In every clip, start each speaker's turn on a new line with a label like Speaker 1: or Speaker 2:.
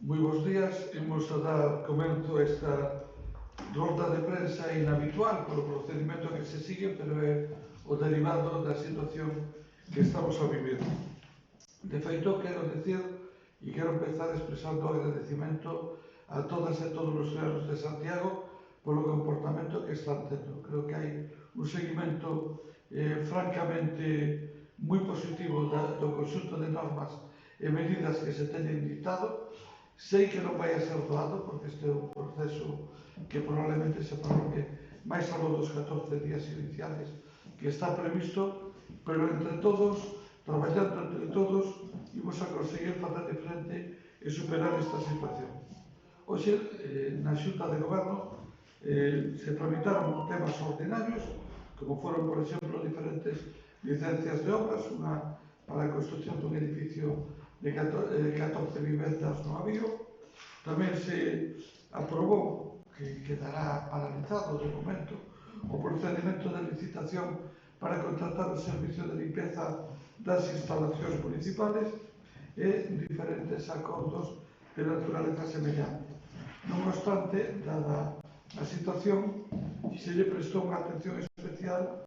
Speaker 1: Moi bons días, imos a dar comenzo a esta rolda de prensa inhabitual polo procedimento que se sigue, pero é o derivado da situación que estamos a vivir. De feito, quero decir e quero empezar expresando o agradecimento a todas e todos os ciudadanos de Santiago polo comportamento que están tendo. Creo que hai un seguimento francamente moi positivo do conxunto de normas e medidas que se teñen dictado. Sei que non vai a ser doado, porque este é un proceso que probablemente se prolongue máis aló dos 14 días iniciales que está previsto, pero entre todos, traballando entre todos, imos a conseguir facer de frente e superar esta situación. Hoxe, na Xunta de Goberno, se tramitaron temas ordinarios, como foron, por exemplo, diferentes licencias de obras, unha para a construcción dun edificio de 14 vivendas no Avío. Tamén se aprobou, que quedará paralizado de momento, o procedimento de licitación para contratar o servicio de limpeza das instalacións municipales e diferentes acordos de naturaleza semellante. Non obstante, dada a situación, se lle prestou unha atención especial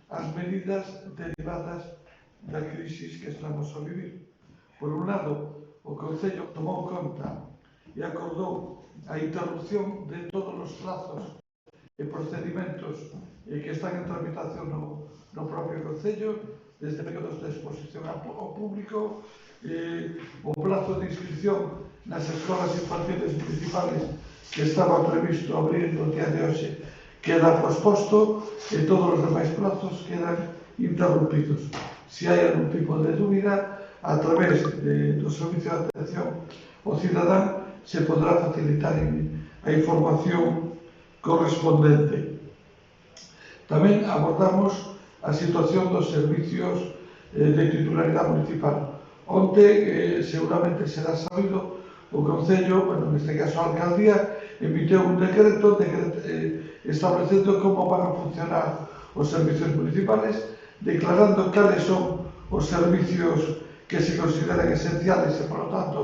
Speaker 1: ás medidas derivadas da crisis que estamos a vivir. Por un lado, o Concello tomou conta e acordou a interrupción de todos os plazos e procedimentos que están en tramitación no propio Concello, desde períodos de exposición ao público, o plazo de inscripción nas escolas infantiles municipales que estaba previsto abrir no día de hoxe queda posposto e todos os demais plazos quedan interrumpidos. Se hai algún tipo de dúbida, a través do Servicio de Atención ao Cidadán se podrá facilitar a información correspondente. Tamén abordamos a situación dos servicios de titularidade municipal. Onte, seguramente será sabido, o Concello, neste caso a Alcaldía, emitiu un decreto establecendo como van a funcionar os servicios municipales, declarando cales son os servicios que se consideran esenciales e, por lo tanto,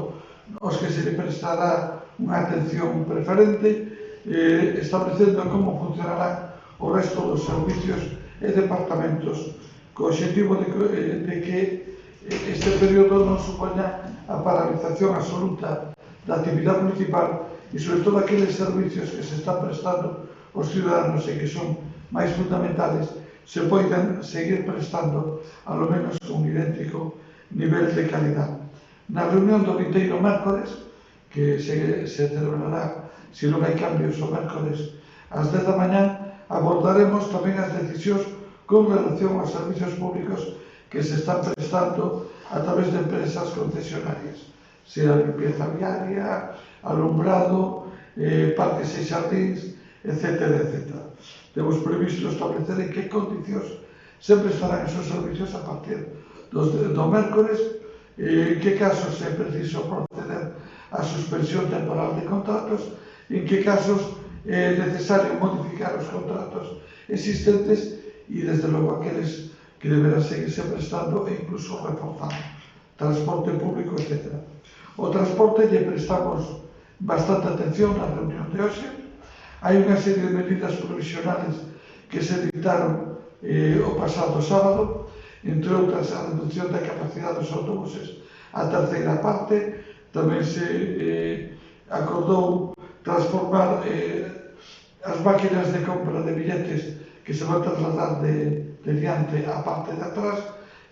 Speaker 1: os que se le prestará unha atención preferente, establecendo como funcionarán o resto dos servicios e departamentos, co objetivo de que este período non supoña a paralización absoluta da actividade municipal e, sobre todo, aqueles servicios que se están prestando aos ciudadanos e que son máis fundamentales se poidan seguir prestando alo menos un idéntico nivel de calidad. Na reunión do vindeiro mércores, que se celebrará, se non hai cambios, o mércores ás 10 da mañá, abordaremos tamén as decisións con relación aos servicios públicos que se están prestando a través de empresas concesionarias, sea limpieza viaria, alumbrado, parques e xardíns, etc. Temos previsto establecer en que condicións sempre estarán esos servicios a partir do mércores, en que casos é preciso proceder á suspensión temporal de contratos, en que casos é necesario modificar os contratos existentes e, desde logo, aqueles que deberán seguirse prestando e incluso reforzando. Transporte público, etc. O transporte lle prestamos bastante atención na reunión de hoxe. Hai unha serie de medidas provisionales que se dictaron o pasado sábado, entre outras a reducción da capacidade dos autobuses a terceira parte. Tamén se acordou transformar as máquinas de compra de billetes que se van trasladar de diante á parte de atrás.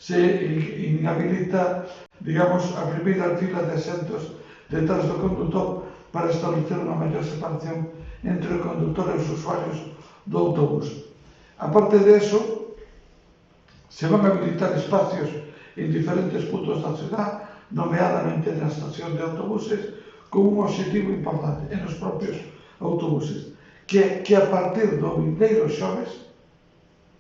Speaker 1: Se inhabilita, digamos, a primeira fila de asentos detrás do condutor para establecer unha maior separación entre o condutor e os usuarios do autobús. A parte de eso, se van a habilitar espacios en diferentes puntos da ciudad, nomeadamente na estación de autobuses, con un objetivo importante en os propios autobuses, que a partir do vindeiro xoves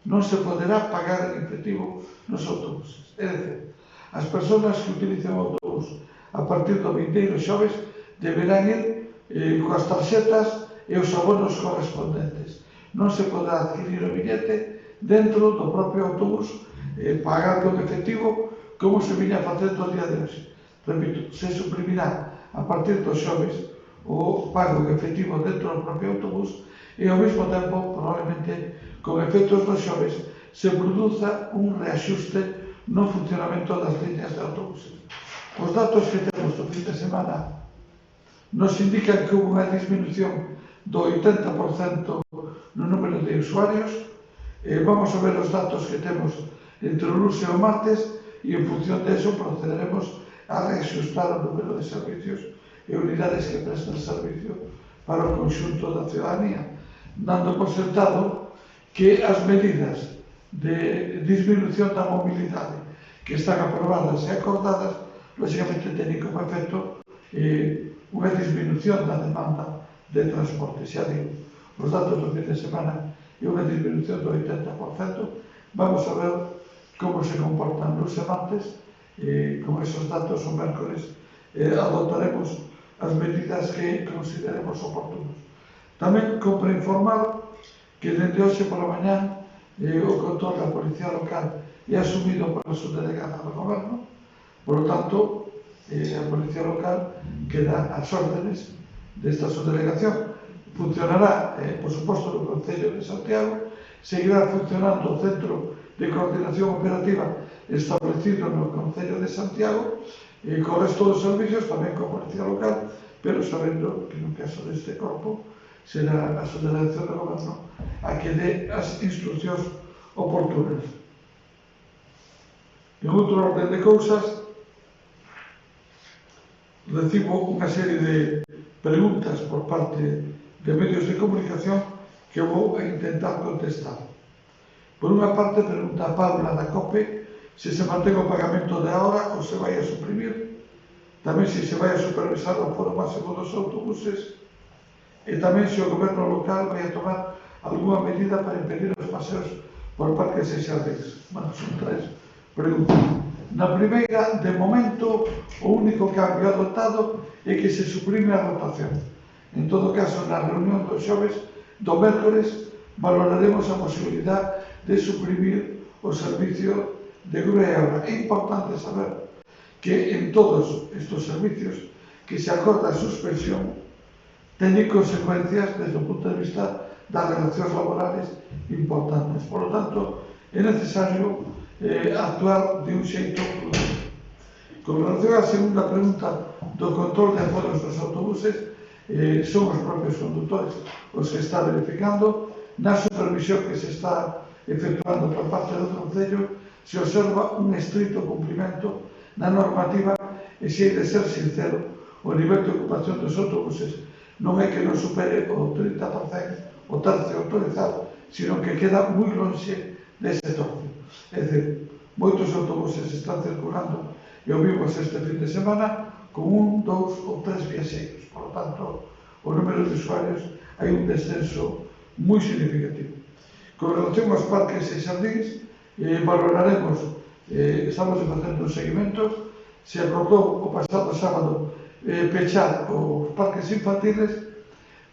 Speaker 1: non se poderá pagar en efectivo nos autobuses. É dicir, as persoas que utilizan o autobús a partir do vindeiro xoves deberán ir coas tarxetas e os abonos correspondentes. Non se poderá adquirir o billete dentro do propio autobús pagando en efectivo como se viña facendo o día de hoxe. Repito, se suprimirá a partir dos xoves o pago efectivo dentro do propio autobús e ao mesmo tempo, probablemente, con efectos dos xoves, se produza un reaxuste no funcionamento das líneas de autobuses. Os datos que temos do fin de semana nos indican que houve unha disminución do 80% no número de usuarios. Vamos a ver os datos que temos entre o lunes e o martes e en función de eso procederemos a reaxustar o número de servicios e unidades que prestan servicio para o conxunto da ciudadanía, dando por sentado que as medidas de disminución da mobilidade que están aprobadas e acordadas, lógicamente, teñen como efecto unha disminución da demanda de transporte. Xa digo, os datos do fin de semana e unha disminución do 80%. Vamos a ver como se comportan los martes. Con esos datos o mércoles adoptaremos as medidas que consideremos oportunos. Tamén compre informar que dende hoxe pola mañá o control da Policía Local é asumido pola subdelegada do Goberno. Por lo tanto, a Policía Local queda ás órdenes desta subdelegación. Funcionará, por suposto, no Concello de Santiago, seguirá funcionando o Centro de Coordinación Operativa establecido no Concello de Santiago, co resto dos servicios, tamén coa Policía Local, pero sabendo que no caso deste corpo será a subdelegación do Goberno a que dé as instruccións oportunas. En outro orden de cousas, recibo unha serie de preguntas por parte de medios de comunicación que vou intentar contestar. Por unha parte, pregunta a Paula da COPE se se mantén o pagamento de ahora ou se vai a suprimir, tamén se se vai a supervisar o aforo máximo dos autobuses e tamén se o goberno local vai a tomar algunha medida para impedir os paseos por parques e xardíns. Bueno, son tres preguntas. Na primeira, de momento, o único cambio adoptado é que se suprime a rotación. En todo caso, na reunión dos xoves do mércoles valoraremos a posibilidade de suprimir o servicio de grúa e obra. É importante saber que en todos estes servicios que se acorda a suspensión teñen consecuencias desde o punto de vista das relacións laborales importantes. Por lo tanto, é necesario actuar de un xeito prudente. Con relación á segunda pregunta do control de aforos dos autobuses, son os propios condutores os que está verificando. Na supervisión que se está efectuando por parte do Concello se observa un estrito cumprimento na normativa e se hai de ser sincero, o nivel de ocupación dos autobuses non é que non supere o 30% o tercio autorizado, sino que queda moi lonxe dese torcio. É dicir, moitos autobuses están circulando e o vimos este fin de semana con 1, 2 ou 3 viaxeiros. Por lo tanto, o número de usuarios hai un descenso moi significativo. Con relación aos parques e xardíns, valoraremos, estamos facendo un seguimento, se acordou o pasado sábado pechar os parques infantiles,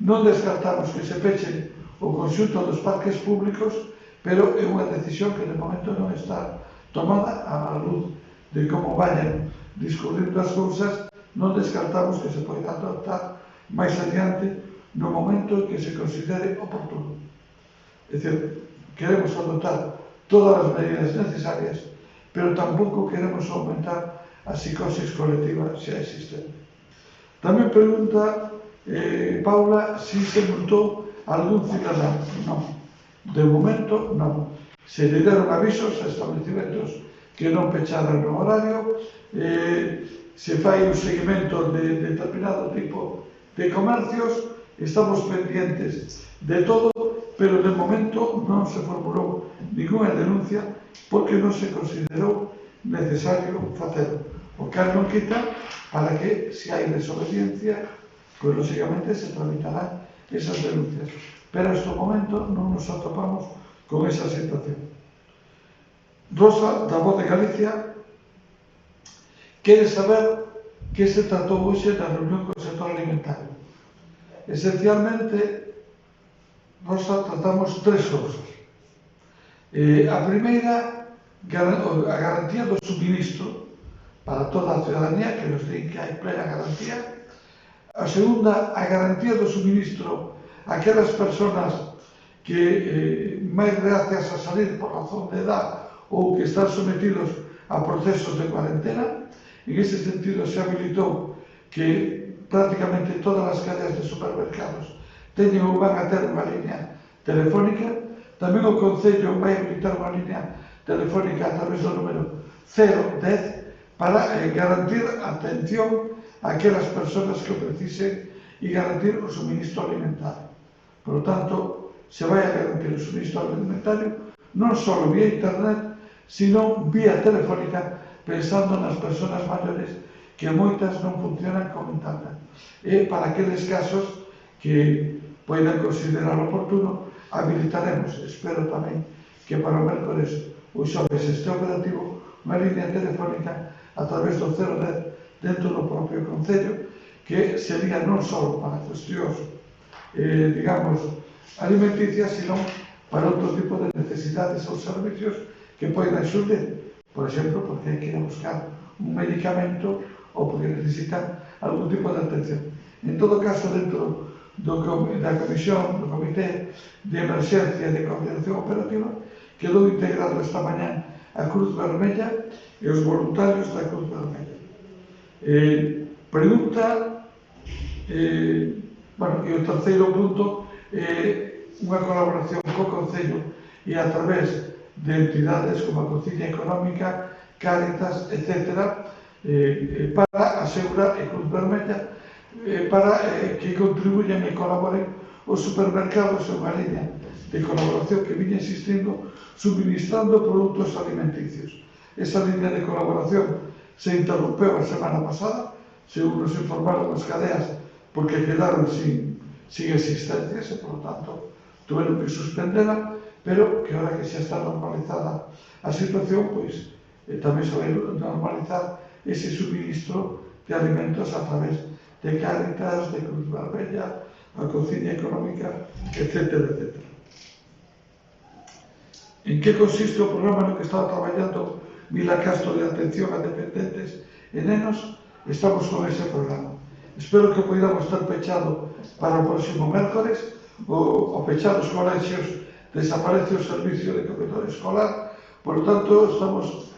Speaker 1: non descartamos que se pechen o conxunto dos parques públicos, pero é unha decisión que de momento non está tomada á luz de como vayan discurrindo as cousas. Non descartamos que se poida adoptar máis adiante no momento que se considere oportuno. É dicir, queremos adoptar todas as medidas necesarias, pero tampouco queremos aumentar a psicosis colectiva xa existente. Tamén pregunta Paula se se multou algún cidadán. Non, de momento non. Se lle deron avisos a establecimentos que non pecharan no horario, se fai un seguimento de determinado tipo de comercios, estamos pendientes de todo, pero de momento non se formulou ninguna denuncia porque non se considerou necesario facelo. O que non quita para que, se hai desobediencia, pues lógicamente se tramitarán esas denuncias. Pero hasta o momento non nos atopamos con esa situación. Rosa, da Voz de Galicia, quere saber que se tratou hoxe na reunión co sector alimentario. Esencialmente, Rosa, tratamos tres cousas. A primeira, a garantía do suministro para toda a ciudadanía, que nos din que hai plena garantía, A segunda, a garantía do suministro a aquelas persoas que máis reacias a salir por razón de edad ou que están sometidos a procesos de cuarentena. En ese sentido se habilitou que prácticamente todas as cadeas de supermercados teñen ou van a ter unha línea telefónica. Tamén o Concello vai habilitar unha línea telefónica a través do número 010 para garantir a atención a aquelas persoas que o precisen e garantir o suministro alimentario. Por lo tanto, se vai a garantir o suministro alimentario non só vía internet, sino vía telefónica, pensando nas persoas maiores que moitas non funcionan como internet. E para aqueles casos que poidan considerar oportuno, habilitaremos, espero tamén que para o mércores ou xoves este operativo, unha línea telefónica a través do 010 dentro do propio Concello, que sería non só para cuestións, digamos, alimenticias, sino para outro tipo de necesidades ou servicios que poidan xurdir. Por exemplo, porque hai que ir a buscar un medicamento ou porque necesitan algún tipo de atención. En todo caso, dentro da Comisión, do Comité de Emerxencia e de Coordinación Operativa, quedou integrado esta mañá a Cruz Vermella e os voluntarios da Cruz Vermella. Pregunta, bueno, e o terceiro punto, unha colaboración co Concello e a través de entidades como a Cociña Económica, Cáritas, etc., para asegurar a Cruz Vermella para que contribuyan e colaboren os supermercados en unha línea de colaboración que viña existindo suministrando produtos alimenticios. Esa línea de colaboración se interrompeu a semana pasada, según nos informaron as cadeas, porque quedaron sin existencias e, por lo tanto, tuveron que suspendela, pero que ahora que xa está normalizada a situación, pois tamén se vai normalizar ese suministro de alimentos a través de Cáritas, de Cruz Vermella, a Cociña Económica, etc., etc. En que consiste o programa no que estaba traballando Vila Castro de atención a dependentes e nenos? Estamos con ese programa. Espero que poidamos estar pechado para o próximo mércores. O pechado os colexios desaparece o servicio de comedor escolar. Por lo tanto, estamos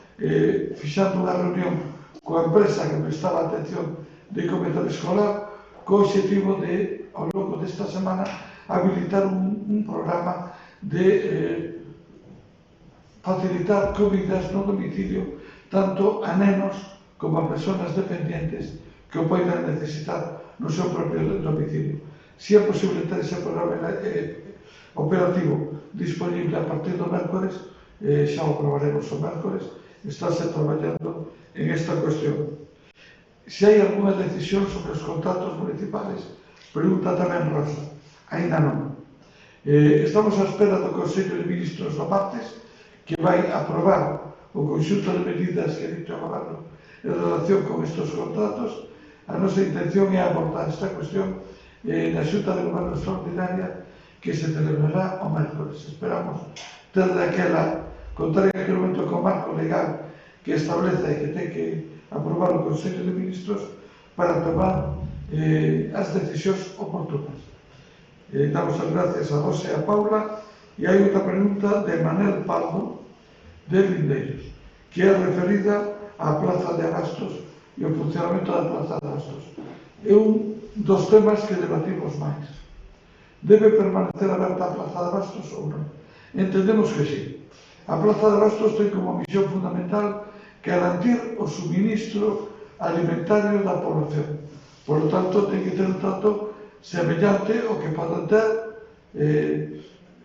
Speaker 1: fixando unha reunión coa empresa que prestaba atención de comedor escolar co objetivo de, ao longo desta semana, habilitar un programa de facilitar comidas no domicilio tanto a nenos como a persoas dependientes que o poidan necesitar no seu propio domicilio. Si é posible ter ese programa operativo disponible a partir do mércores, xa o probaremos o mércores, estáse traballando en esta cuestión. Se hai algunha decisión sobre os contratos municipales, pregunta tamén Rosa. Ainda non. Estamos á espera do Consello de Ministros do martes, que vai aprobar o conxunto de medidas que dito o Goberno en relación con estes contratos. A nosa intención é abordar esta cuestión na Xunta de Goberno Extraordinaria que se celebrará o mércores. Esperamos ter daquela, contar en aquel momento co marco legal que establece e que ten que aprobar o Consello de Ministros para tomar as decisións oportunas. Damos as gracias a Rosa e a Paula. E hai outra pregunta de Manel Pardo, de Lindeiros, que é referida á Plaza de Abastos e ao funcionamento da Plaza de Abastos. É un dos temas que debatimos máis. Debe permanecer aberta a Plaza de Abastos ou non? Entendemos que sí. A Plaza de Abastos ten como misión fundamental garantir o suministro alimentario da población. Por lo tanto, ten que ter un trato semellante ao que poden ter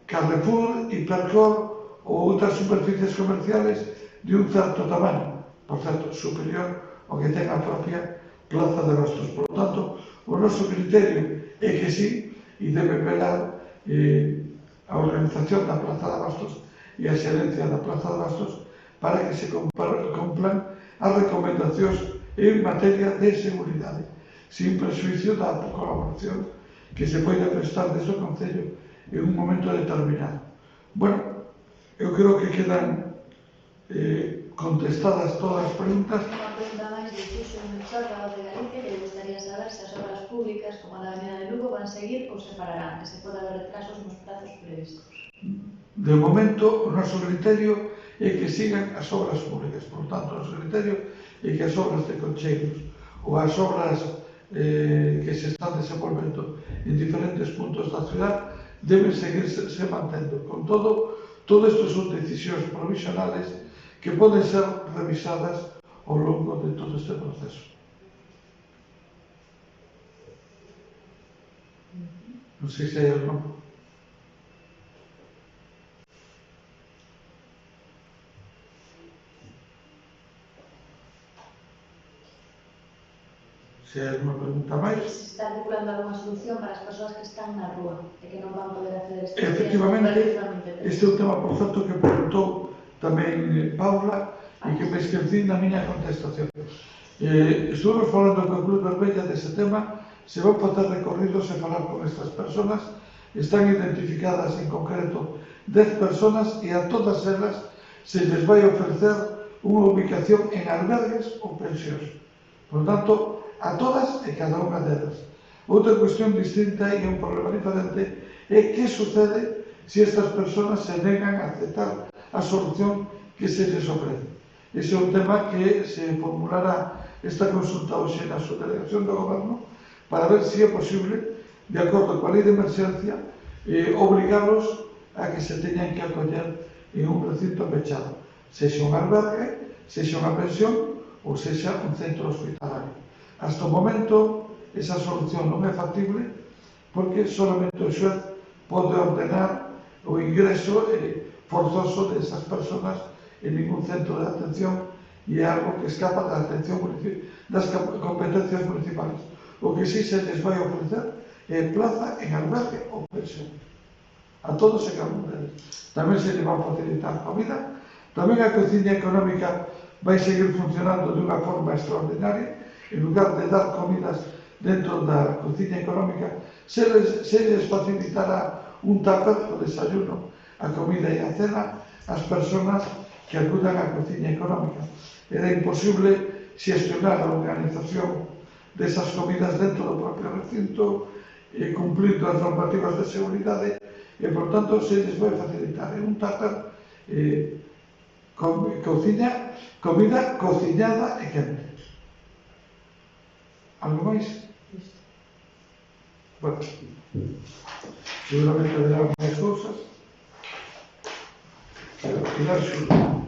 Speaker 1: Carrefour, Hipercor ou outras superficies comerciales de un certo tamaño, por certo, superior ao que ten a propia Plaza de Abastos. Por lo tanto, o noso criterio é que sí, e debe velar a organización da Plaza de Abastos e a xerencia da Plaza de Abastos para que se cumplan as recomendacións en materia de seguridade, sin prejuicio da colaboración que se pode prestar desde o Concello en un momento determinado. Bueno, eu creo que quedan contestadas todas as preguntas.
Speaker 2: Unha pregunta máis de Xuxo Menchor, da Voz de Galicia, que le gustaría saber se as obras públicas seguir ou se pararán, que se pode haber retrasos nos prazos previstos?
Speaker 1: De momento, o noso criterio é que sigan as obras públicas. Por tanto, o noso criterio é que as obras de concheiros ou as obras que se están desenvolvendo en diferentes puntos da ciudad deben seguirse mantendo. Con todo isto son decisións provisionales que poden ser revisadas ao longo de todo este proceso. Non sei se hai algo. Se hai alguma pregunta máis.
Speaker 2: Se está articulando alguna solución para as persoas que están na rúa e que non van poder acceder a estes
Speaker 1: Efectivamente, este é un tema, por certo, que preguntou tamén Paula e que me esqueci na miña contestación. Estuvemos falando con Cruz Vermella deste tema, se van facer recorridos e falar con estas persoas, están identificadas en concreto 10 persoas e a todas elas se les vai ofrecer unha ubicación en albergues ou pensións. Por tanto, a todas e cada unha delas. Outra cuestión distinta e un problema diferente é que sucede se estas persoas se negan a aceptar a solución que se les ofrece. Ese é un tema que se formulará esta consulta hoxe na subdelegación do Goberno para ver se é posible, de acordo coa lei de emerxencia, obligarlos a que se teñan que acoller en un recinto pechado, sexa un albergue, sexa unha pensión ou sexa un centro hospitalario. Hasta o momento, esa solución non é factible porque solamente o xuez pode ordenar o ingreso forzoso desas persoas en ningún centro de atención e é algo que escapa da atención das competencias municipales. O que sí se les vai ofrecer é plaza en albergue ou pensión. A todos e cada un deles. Tamén se les vai facilitar comida. Tamén a cociña económica vai seguir funcionando de unha forma extraordinaria. En lugar de dar comidas dentro da cociña económica, se les facilitará un tupper o desayuno, a comida e a cena ás persoas que acudan á cociña económica. Era imposible xestionar a organización desas comidas dentro do propio recinto, cumplindo as normativas de seguridade, e, por tanto, se les vai facilitar un tupper, comida cociñada e quente. Algo máis? Bueno, seguramente haberá máis cousas. Pero, Pilar, xuro.